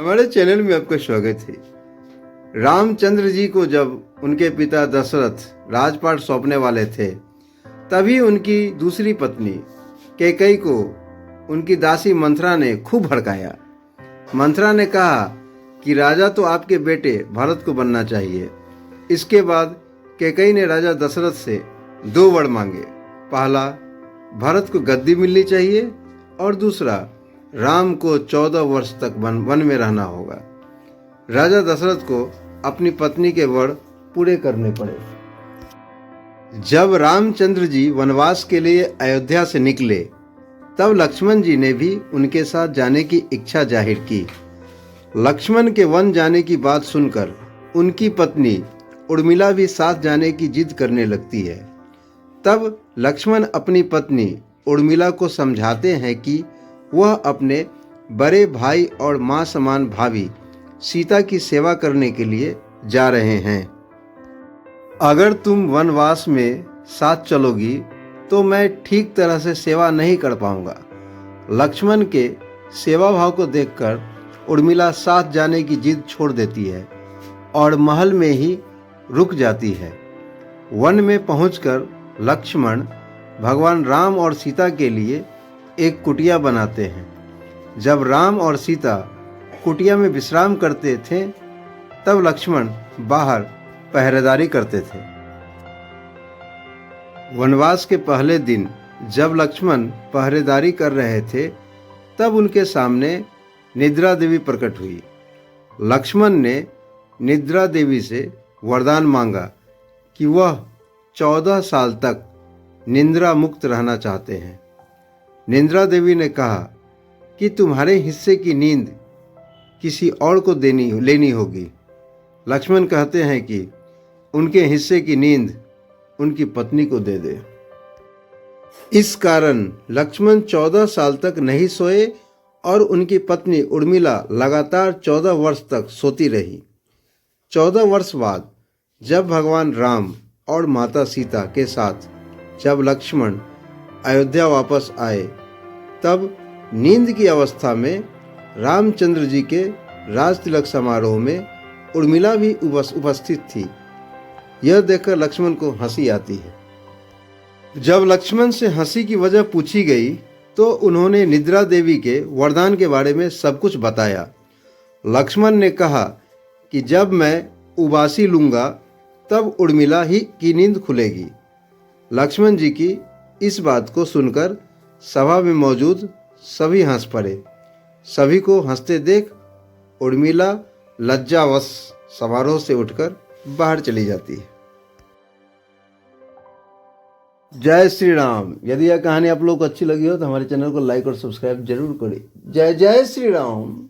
हमारे चैनल में आपका स्वागत है। रामचंद्र जी को जब उनके पिता दशरथ राजपाट सौंपने वाले थे, तभी उनकी दूसरी पत्नी कैकेयी को उनकी दासी मंथरा ने खूब भड़काया। मंथरा ने कहा कि राजा तो आपके बेटे भरत को बनना चाहिए। इसके बाद कैकेयी ने राजा दशरथ से दो वर मांगे। पहला, भरत को गद्दी मिलनी चाहिए और दूसरा, राम को 14 वर्ष तक वन में रहना होगा। राजा दशरथ को अपनी पत्नी के वर पूरे करने पड़े। जब रामचंद्र जी वनवास के लिए अयोध्या से निकले, तब लक्ष्मण जी ने भी उनके साथ जाने की इच्छा जाहिर की। लक्ष्मण के वन जाने की बात सुनकर उनकी पत्नी उर्मिला भी साथ जाने की जिद करने लगती है। तब लक्ष्मण अपनी पत्नी उर्मिला को समझाते हैं कि वह अपने बड़े भाई और मां समान भाभी सीता की सेवा करने के लिए जा रहे हैं। अगर तुम वनवास में साथ चलोगी तो मैं ठीक तरह से सेवा नहीं कर पाऊंगा। लक्ष्मण के सेवा भाव को देखकर उर्मिला साथ जाने की जिद छोड़ देती है और महल में ही रुक जाती है। वन में पहुंचकर लक्ष्मण भगवान राम और सीता के लिए एक कुटिया बनाते हैं। जब राम और सीता कुटिया में विश्राम करते थे, तब लक्ष्मण बाहर पहरेदारी करते थे। वनवास के पहले दिन जब लक्ष्मण पहरेदारी कर रहे थे, तब उनके सामने निद्रा देवी प्रकट हुई। लक्ष्मण ने निद्रा देवी से वरदान मांगा कि वह 14 साल तक निद्रा मुक्त रहना चाहते हैं। निद्रा देवी ने कहा कि तुम्हारे हिस्से की नींद किसी और को लेनी होगी। लक्ष्मण कहते हैं कि उनके हिस्से की नींद उनकी पत्नी को दे दे। इस कारण लक्ष्मण 14 साल तक नहीं सोए और उनकी पत्नी उर्मिला लगातार 14 वर्ष तक सोती रही। 14 वर्ष बाद जब भगवान राम और माता सीता के साथ जब लक्ष्मण अयोध्या वापस आए, तब नींद की अवस्था में रामचंद्र जी के राज तिलक समारोह में उर्मिला भी उपस्थित थी। यह देखकर लक्ष्मण को हंसी आती है। जब लक्ष्मण से हंसी की वजह पूछी गई, तो उन्होंने निद्रा देवी के वरदान के बारे में सब कुछ बताया। लक्ष्मण ने कहा कि जब मैं उबासी लूंगा, तब उर्मिला ही की नींद खुलेगी। लक्ष्मण जी की इस बात को सुनकर सभा में मौजूद सभी हंस पड़े। सभी को हंसते देख उर्मिला लज्जावश समारोह से उठकर बाहर चली जाती है। जय श्री राम। यदि यह कहानी आप लोग को अच्छी लगी हो तो हमारे चैनल को लाइक और सब्सक्राइब जरूर करें। जय जय श्री राम।